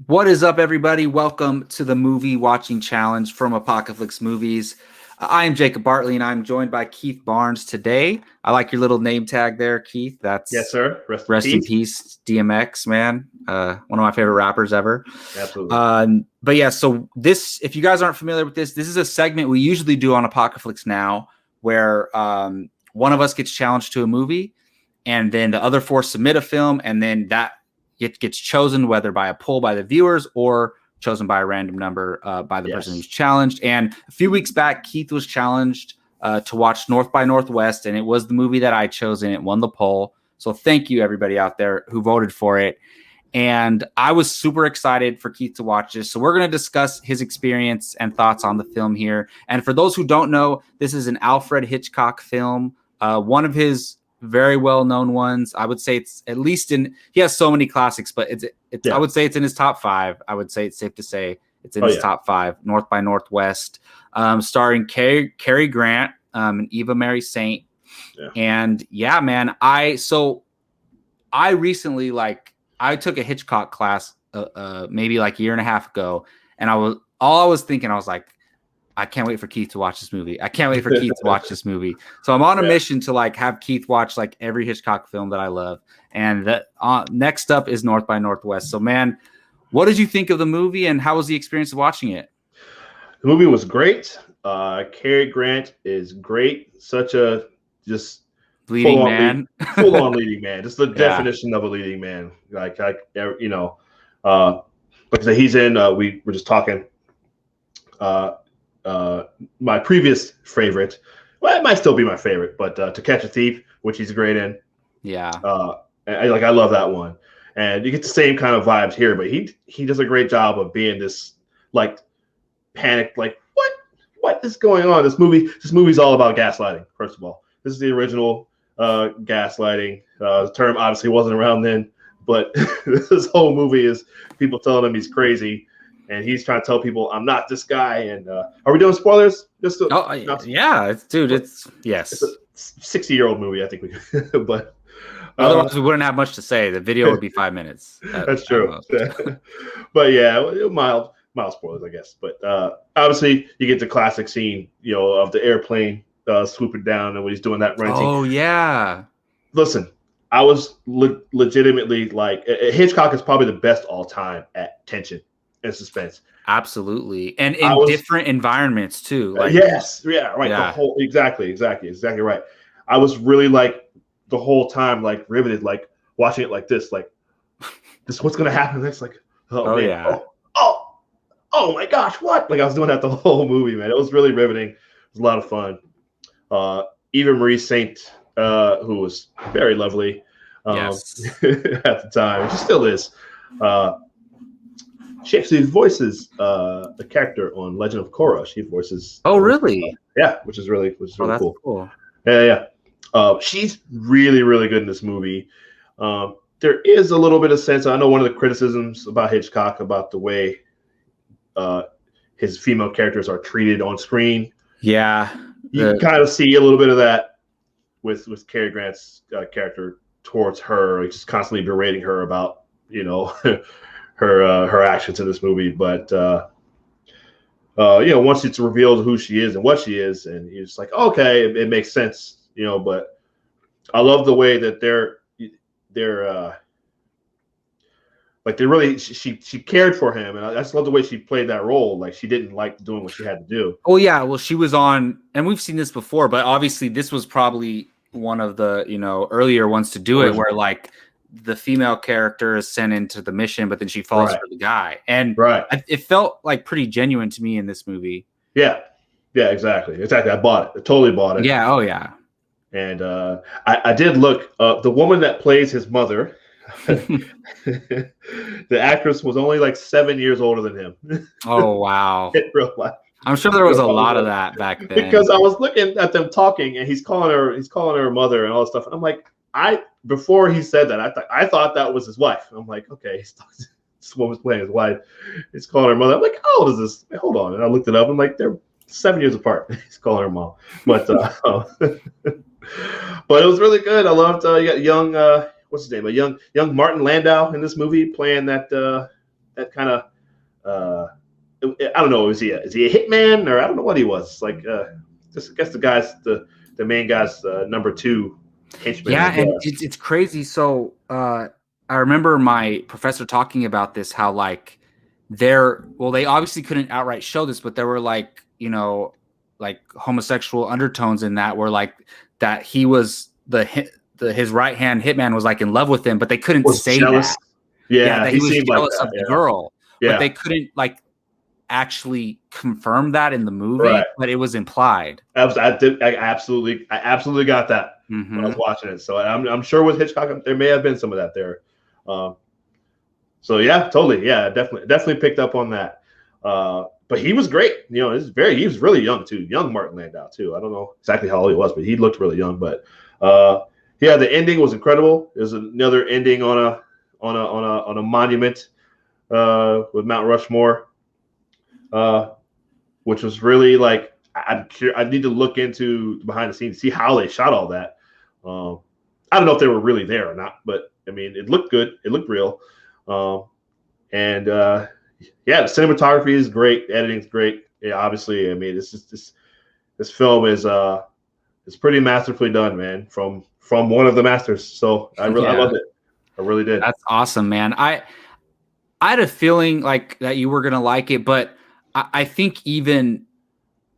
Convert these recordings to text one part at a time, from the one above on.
What is up, everybody? Welcome to the movie watching challenge from Apocaflix Movies. I am Jacob Bartley, and I'm joined by Keith Barnes today. I like your little name tag there, Keith. Yes, That's sir. rest in peace, DMX, man. One of my favorite rappers ever. Absolutely. But yeah, so this, if you guys aren't familiar with this is a segment we usually do on Apocaflix Now, where one of us gets challenged to a movie, and then the other four submit a film, and then that it gets chosen whether by a poll by the viewers or chosen by a random number by the person who's challenged. And a few weeks back, Keith was challenged to watch North by Northwest, and it was the movie that I chose, and it won the poll. So thank you, everybody out there who voted for it. And I was super excited for Keith to watch this. So we're going to discuss his experience and thoughts on the film here. And for those who don't know, this is an Alfred Hitchcock film, one of his very well-known ones. I would say it's at least he has so many classics, but I would say it's in his top five. I would say it's safe to say it's in his top five. North by Northwest, starring Cary Grant and Eva Mary Saint. Yeah. And yeah, man, I recently I took a Hitchcock class maybe like a year and a half ago, and I was thinking, I can't wait for Keith to watch this movie. I can't wait for Keith to watch this movie. So I'm on a mission to have Keith watch every Hitchcock film that I love. And next up is North by Northwest. So man, what did you think of the movie, and how was the experience of watching it? The movie was great. Cary Grant is great. Such a just leading man, full on leading man. Just the definition of a leading man. Like I said, he's in. We were just talking. My previous favorite, well, it might still be my favorite, but To Catch a Thief, which he's great in. Yeah. I love that one, and you get the same kind of vibes here. But he does a great job of being this panicked, what is going on? This movie's all about gaslighting. First of all, this is the original gaslighting. The term obviously wasn't around then, but this whole movie is people telling him he's crazy. And he's trying to tell people, I'm not this guy. And are we doing spoilers? It's yes. It's a 60-year-old movie, I think we could. But otherwise, we wouldn't have much to say. The video would be 5 minutes. That's true. But yeah, mild spoilers, I guess. But obviously, you get the classic scene, of the airplane swooping down, and when he's doing that renting. Oh yeah. Listen, I was legitimately Hitchcock is probably the best all time at tension and suspense. Absolutely. And in different environments too. Yes. Yeah. Right. Yeah. Exactly right. I was really the whole time, riveted, watching it like this, this, what's going to happen next? Oh man. Yeah. Oh my gosh. What? I was doing that the whole movie, man. It was really riveting. It was a lot of fun. Eva Marie Saint, who was very lovely at the time. She still is. She actually voices the character on Legend of Korra. She voices. Oh, really? Yeah, which is really that's cool. Yeah. She's really, really good in this movie. There is a little bit of sense. I know one of the criticisms about Hitchcock about the way his female characters are treated on screen. Yeah, you kind of see a little bit of that with Cary Grant's character towards her. He's just constantly berating her about her actions in this movie, but once it's revealed who she is and what she is, and he's okay, it makes sense, but I love the way that they're they really she cared for him, and I just love the way she played that role. She didn't like doing what she had to do. Oh yeah, well she was on, and we've seen this before, but obviously this was probably one of the earlier ones to do it, where the female character is sent into the mission, but then she falls for the guy. And it felt pretty genuine to me in this movie. Yeah, exactly. I bought it. I totally bought it. Yeah. Oh yeah. And I did look the woman that plays his mother, the actress was only 7 years older than him. Oh, wow. In real life. I'm sure there was a lot of that back then. Because I was looking at them talking, and he's calling her mother and all this stuff. And I'm like, before he said that, I thought that was his wife. I'm like, okay, this woman's playing his wife. He's calling her mother. I'm like, how old is this? Wait, hold on. And I looked it up. I'm like, they're 7 years apart. He's calling her mom. But but it was really good. I loved you got young what's his name? A young Martin Landau in this movie playing that that kind of I don't know, is he a hitman, or I don't know what he was, like just I guess the main guy's number 2 henchman. Yeah, and it's crazy. So I remember my professor talking about this, how like they obviously couldn't outright show this, but there were like, you know, like homosexual undertones in that, where like that he was his right hand hitman was like in love with him, but they couldn't say jealous. that. Yeah, that he was seemed jealous like of the girl, yeah. but they couldn't like actually confirm that in the movie, Right. but it was implied. I absolutely got that when I was watching it. So I'm sure with Hitchcock there may have been some of that there. So yeah, totally, yeah, definitely picked up on that. But he was great. You know, he was really young too, young Martin Landau too. I don't know exactly how old he was, but he looked really young. But yeah, the ending was incredible. There's another ending on a monument with Mount Rushmore, which was really like, I need to look into behind the scenes, see how they shot all that. I don't know if they were really there or not, but I mean, it looked good. It looked real. And yeah, the cinematography is great. The editing's great. Yeah, obviously, I mean, this film is pretty masterfully done, man, from one of the masters. So I loved it. I really did. That's awesome, man. I had a feeling like that you were gonna like it, but I think even,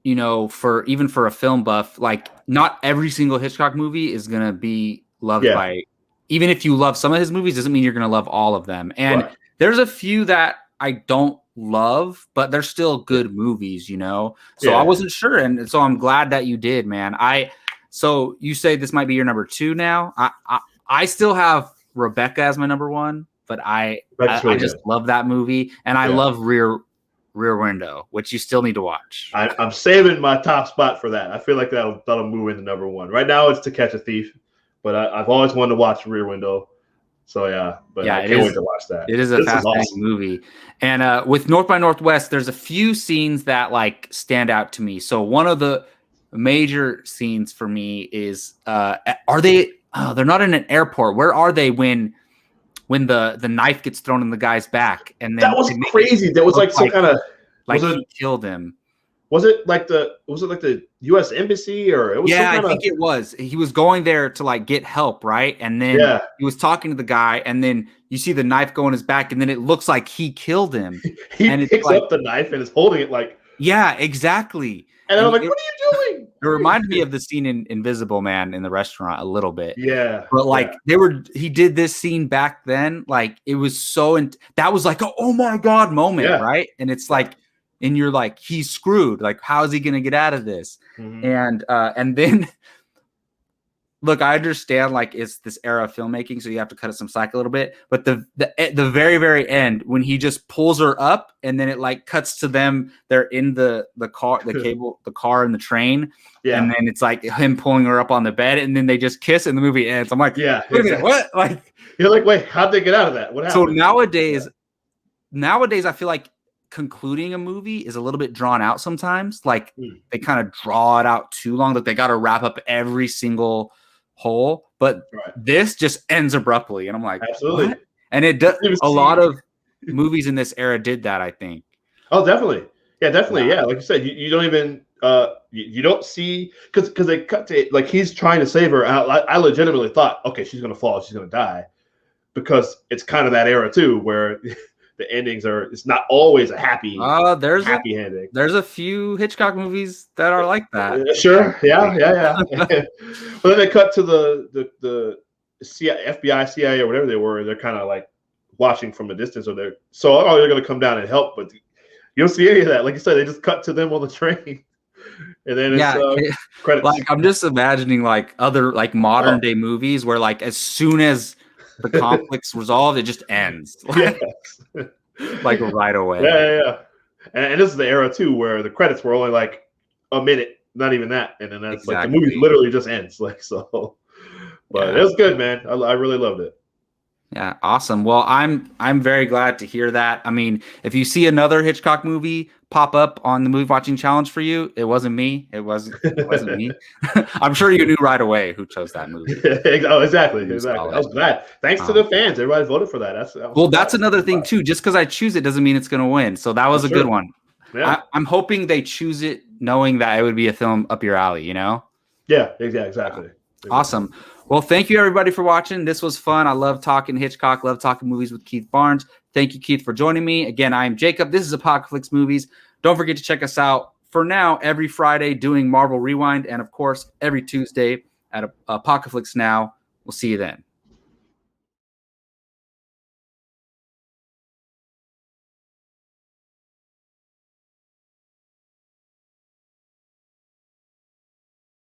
you know, for a film buff, like not every single Hitchcock movie is gonna be loved by. Even if you love some of his movies, doesn't mean you're gonna love all of them. And there's a few that I don't love, but they're still good movies, you know. So I wasn't sure, and so I'm glad that you did, man. So you say this might be your number 2 now. I still have Rebecca as my number 1, but I just love that movie, and I love Rear Window, which you still need to watch. I'm saving my top spot for that. I feel like that'll move into number 1. Right now it's To Catch a Thief, but I've always wanted to watch Rear Window. So I can't wait to watch that. It is a fascinating movie. And with North by Northwest, there's a few scenes that like stand out to me. So one of the major scenes for me is are they? They're not in an airport. Where are they when the knife gets thrown in the guy's back? And then that was crazy. There was like some kind of like he killed him. Was it like the U.S. Embassy, or it was? Yeah, I think it was. He was going there to like get help, right? And then he was talking to the guy, and then you see the knife go in his back, and then it looks like he killed him. He picks up the knife and is holding it like. Yeah, exactly. And I'm like, what are you doing? It reminded me of the scene in Invisible Man in the restaurant a little bit. Yeah. But like he did this scene back then, like it was so, that was like, oh my God moment, right? And it's like, and you're like, he's screwed. Like, how is he going to get out of this? Mm-hmm. And then, look, I understand like it's this era of filmmaking, so you have to cut it some slack a little bit. But the very, very end, when he just pulls her up, and then it like cuts to them, they're in the car, the car and the train, and then it's like him pulling her up on the bed, and then they just kiss, and the movie ends. I'm like, wait a minute, what? Like, you're like, wait, how'd they get out of that? What happened? So nowadays, I feel like concluding a movie is a little bit drawn out sometimes. Like they kind of draw it out too long, that they got to wrap up every single hole, but this just ends abruptly, and I'm like, absolutely. What? And it does. A lot of movies in this era did that, I think. Oh, definitely. Yeah, definitely. Yeah, like you said, you don't even you don't see, because they cut to it, like he's trying to save her. I legitimately thought, okay, she's gonna fall, she's gonna die, because it's kind of that era too, where the endings it's not always a happy ending. There's a few Hitchcock movies that are like that. Sure. Yeah. But then they cut to the FBI, CIA, or whatever they were. They're kind of like watching from a distance, or they're going to come down and help, but you don't see any of that. Like you said, they just cut to them on the train. And then it's credits. Like I'm just imagining like other like modern day movies where like as soon as the conflict's resolved, it just ends. Like right away. Yeah. And this is the era too where the credits were only like a minute, not even that, and then that's like the movie literally just ends. Like so, but it was good, man. I really loved it. Yeah, awesome. Well, I'm very glad to hear that. I mean, if you see another Hitchcock movie, pop up on the movie watching challenge for you, it wasn't me. It wasn't me. I'm sure you knew right away who chose that movie. Oh, exactly. You Exactly. saw I was it. glad. Thanks to the fans. Everybody voted for that. I was Well, that's surprised. another thing too. Just because I choose it doesn't mean it's going to win. So that was That's a good true. one. Yeah. I'm hoping they choose it knowing that it would be a film up your alley, you know? Yeah. Exactly. Awesome. Well, thank you everybody for watching. This was fun. I love talking Hitchcock, love talking movies with Keith Barnes. Thank you, Keith, for joining me. Again, I am Jacob. This is Apocaflix Movies. Don't forget to check us out for now every Friday doing Marvel Rewind, and of course every Tuesday at Apocaflix Now. We'll see you then.